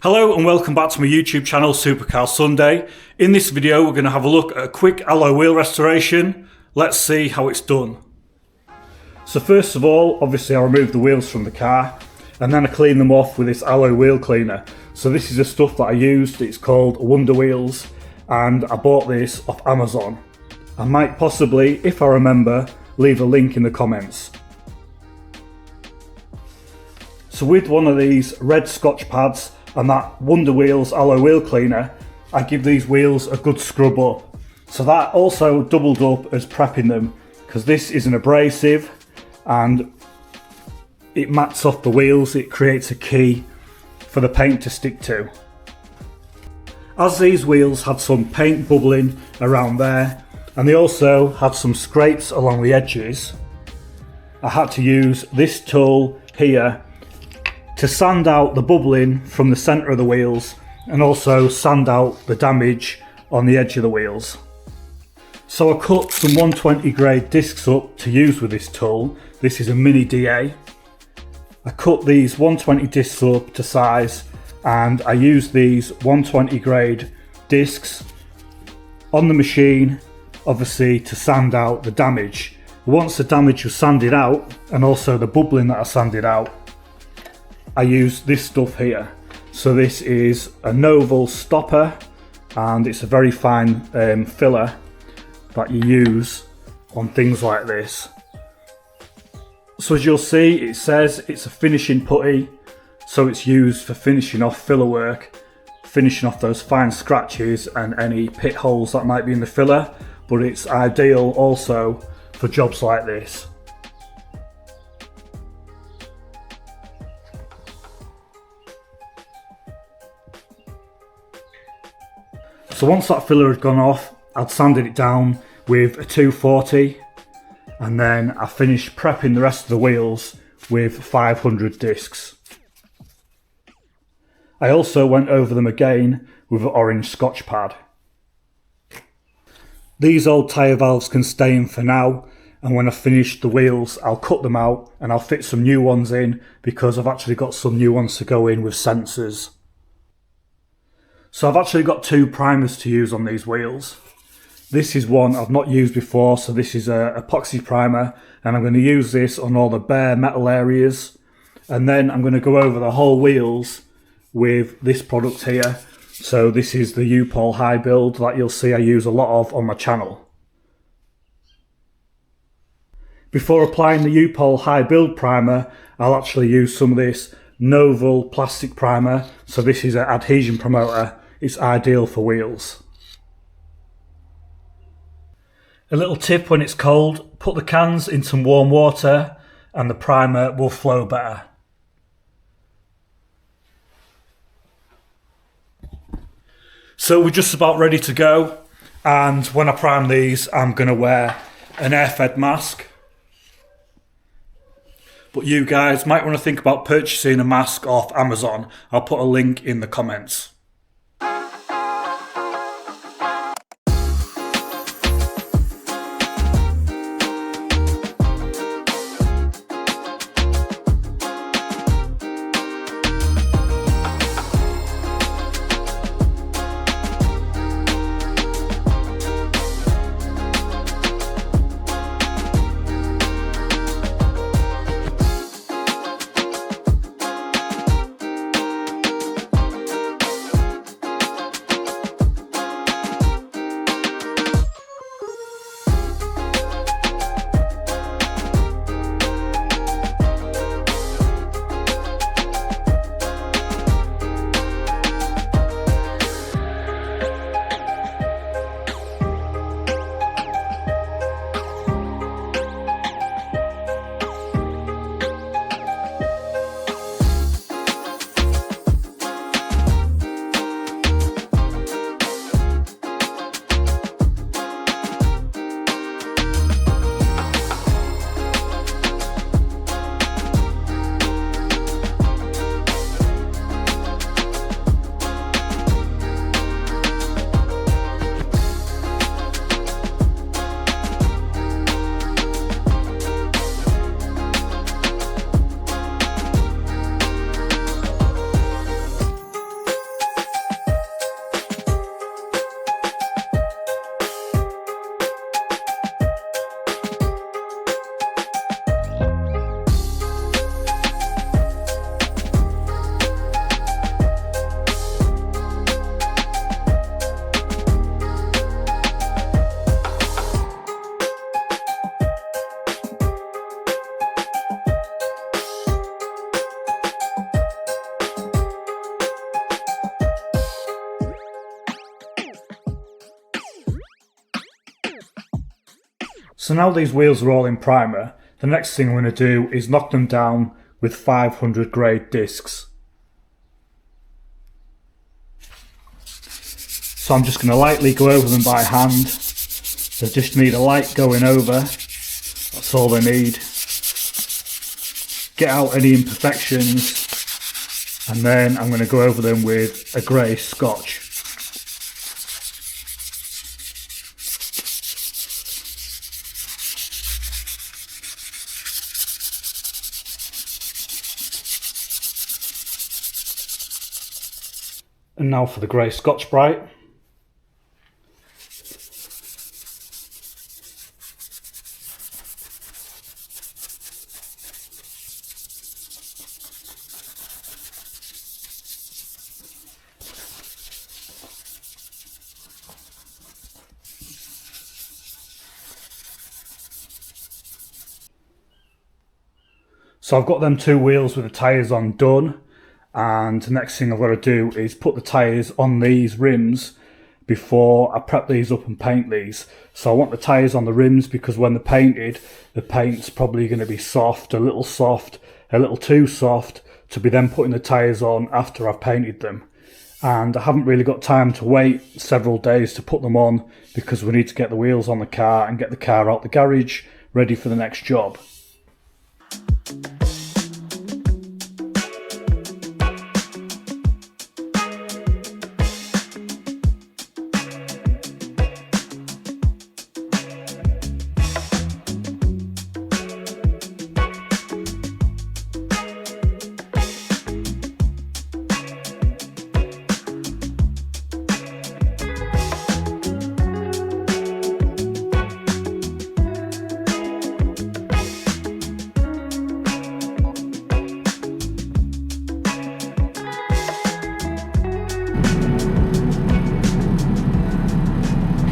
Hello and welcome back to my YouTube channel Supercarlsunday. In this video we're going to have a look at a quick alloy wheel restoration. Let's see how it's done. So first of all, obviously I remove the wheels from the car and then I clean them off with this alloy wheel cleaner. So this is the stuff that I used. It's called Wonder Wheels and I bought this off Amazon. I might possibly, if I remember, leave a link in the comments. So with one of these red Scotch pads and that Wonder Wheels alloy wheel cleaner, I give these wheels a good scrub up. So that also doubled up as prepping them, because this is an abrasive and it mats off the wheels. It creates a key for the paint to stick to. As these wheels had some paint bubbling around there and they also had some scrapes along the edges, I had to use this tool here to sand out the bubbling from the centre of the wheels and also sand out the damage on the edge of the wheels. So I cut some 120 grade discs up to use with this tool. This is a mini DA. I cut these 120 discs up to size and I used these 120 grade discs on the machine, obviously to sand out the damage. Once the damage was sanded out and also the bubbling that I sanded out, I use this stuff here. So this is a Novel stopper and it's a very fine filler that you use on things like this. So as you'll see, it says it's a finishing putty, so it's used for finishing off filler work, finishing off those fine scratches and any pit holes that might be in the filler, but it's ideal also for jobs like this. So once that filler had gone off, I'd sanded it down with a 240 and then I finished prepping the rest of the wheels with 500 discs. I also went over them again with an orange Scotch pad. These old tyre valves can stay in for now, and when I finish the wheels I'll cut them out and I'll fit some new ones in, because I've actually got some new ones to go in with sensors. So I've actually got two primers to use on these wheels. This is one I've not used before, so this is a epoxy primer and I'm going to use this on all the bare metal areas, and then I'm going to go over the whole wheels with this product here. So this is the U-Pol High Build that you'll see I use a lot of on my channel. Before applying the U-Pol High Build primer, I'll actually use some of this Novel plastic primer. So this is an adhesion promoter. It's ideal for wheels. A little tip: when it's cold, put the cans in some warm water and the primer will flow better. So we're just about ready to go, and when I prime these I'm going to wear an air-fed mask. But you guys might want to think about purchasing a mask off Amazon. I'll put a link in the comments. So now these wheels are all in primer, the next thing I'm going to do is knock them down with 500 grade discs. So I'm just going to lightly go over them by hand. They just need a light going over, that's all they need. Get out any imperfections, and then I'm going to go over them with a grey scotch. And now for the grey Scotch Brite. So I've got them two wheels with the tyres on done, and the next thing I've got to do is put the tyres on these rims before I prep these up and paint these. So I want the tyres on the rims because when they're painted, the paint's probably going to be soft, a little too soft to be then putting the tyres on after I've painted them. And I haven't really got time to wait several days to put them on because we need to get the wheels on the car and get the car out the garage ready for the next job.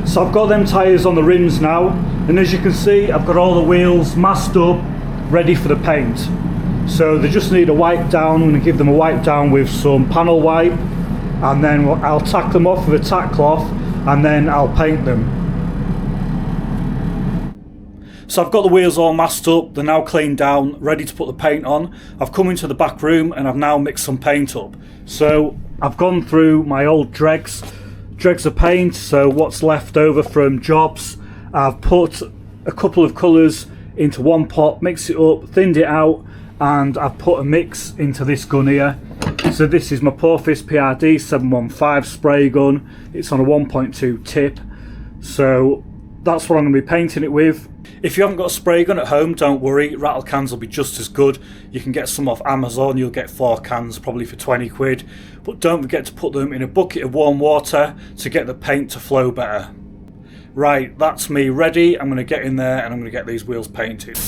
So I've got them tyres on the rims now, and as you can see I've got all the wheels masked up, ready for the paint. So they just need a wipe down. I'm going to give them a wipe down with some panel wipe, and then I'll tack them off with a tack cloth, and then I'll paint them. So I've got the wheels all masked up, they're now cleaned down, ready to put the paint on. I've come into the back room and I've now mixed some paint up. So I've gone through my old dregs of paint, so what's left over from jobs. I've put a couple of colours into one pot, mixed it up, thinned it out, and I've put a mix into this gun here. So this is my Porpoise PRD 715 spray gun. It's on a 1.2 tip, so that's what I'm going to be painting it with. If you haven't got a spray gun at home, don't worry, rattle cans will be just as good. You can get some off Amazon, you'll get 4 cans probably for 20 quid. But don't forget to put them in a bucket of warm water to get the paint to flow better. Right, that's me ready. I'm going to get in there and I'm going to get these wheels painted.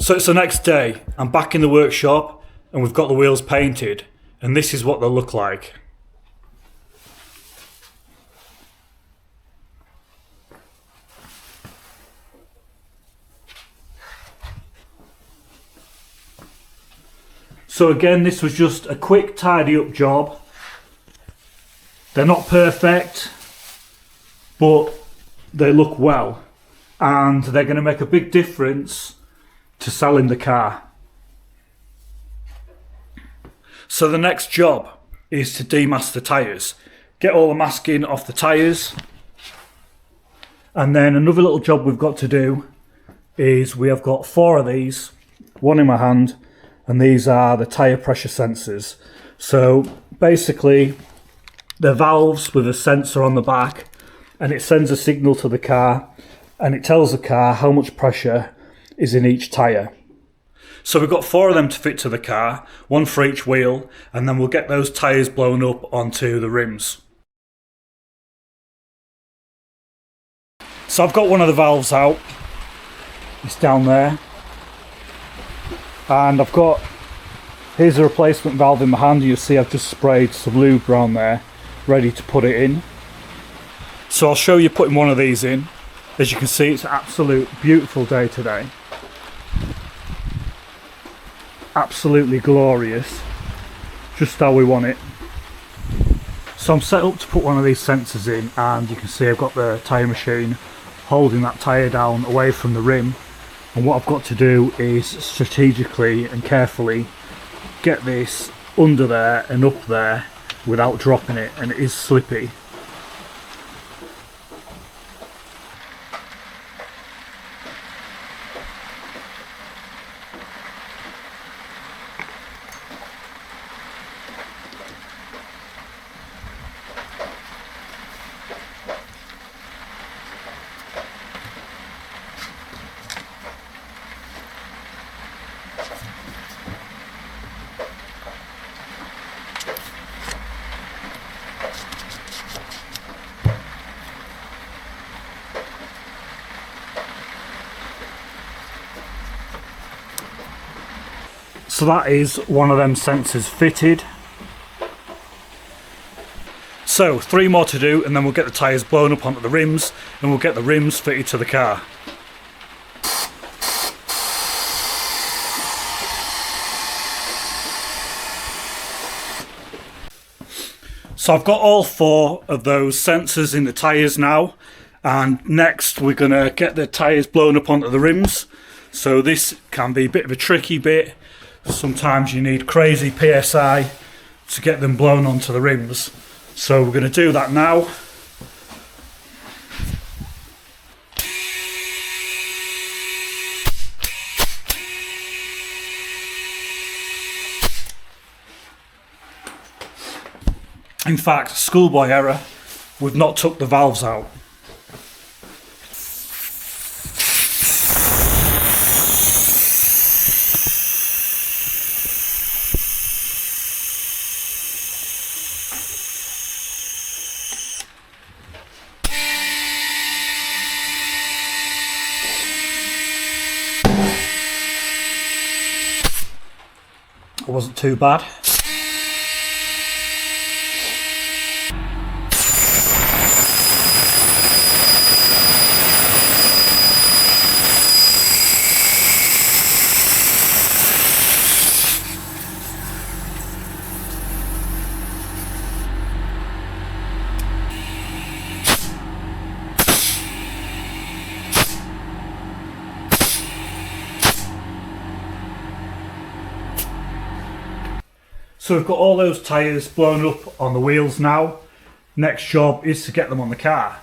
So it's the next day, I'm back in the workshop and we've got the wheels painted. and this is what they'll look like. So again, this was just a quick tidy up job. They're not perfect, but they look well, and they're going to make a big difference to selling the car. So the next job is to demask the tyres. Get all the masking off the tyres. And then another little job we've got to do is we have got 4 of these, one in my hand, and these are the tyre pressure sensors. So basically they're valves with a sensor on the back, and it sends a signal to the car, and it tells the car how much pressure is in each tyre. So we've got 4 of them to fit to the car, 1 for each wheel, and then we'll get those tyres blown up onto the rims. So I've got one of the valves out, it's down there, and here's a replacement valve in my hand. You'll see I've just sprayed some lube around there, ready to put it in. So I'll show you putting one of these in. As you can see, it's an absolute beautiful day today. Absolutely glorious, just how we want it. So I'm set up to put one of these sensors in, and you can see I've got the tyre machine holding that tyre down away from the rim, and what I've got to do is strategically and carefully get this under there and up there without dropping it, and it is slippy. So that is one of them sensors fitted. So 3 more to do, and then we'll get the tyres blown up onto the rims, and we'll get the rims fitted to the car. So I've got all 4 of those sensors in the tyres now, and next we're going to get the tyres blown up onto the rims. So this can be a bit of a tricky bit. Sometimes you need crazy PSI to get them blown onto the rims. So we're going to do that now. In fact, schoolboy error, we've not took the valves out. It wasn't too bad. So we've got all those tyres blown up on the wheels now. Next job is to get them on the car.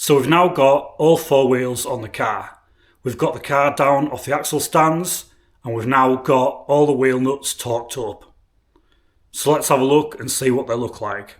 So we've now got all 4 wheels on the car. We've got the car down off the axle stands, and we've now got all the wheel nuts torqued up. So let's have a look and see what they look like.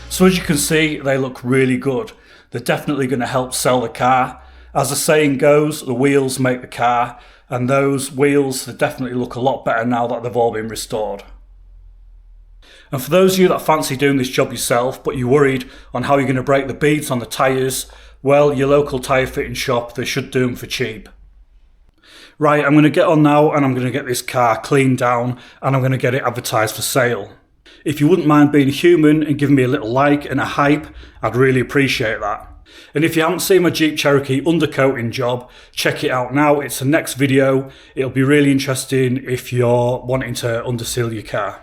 So as you can see, they look really good. They're definitely going to help sell the car. As the saying goes, the wheels make the car, and those wheels, they definitely look a lot better now that they've all been restored. And for those of you that fancy doing this job yourself, but you're worried on how you're going to break the beads on the tyres, well, your local tyre fitting shop, they should do them for cheap. Right, I'm going to get on now and I'm going to get this car cleaned down and I'm going to get it advertised for sale. If you wouldn't mind being human and giving me a little like and a hype, I'd really appreciate that. And if you haven't seen my Jeep Cherokee undercoating job, check it out now. It's the next video. It'll be really interesting if you're wanting to underseal your car.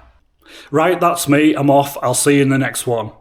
Right, that's me. I'm off. I'll see you in the next one.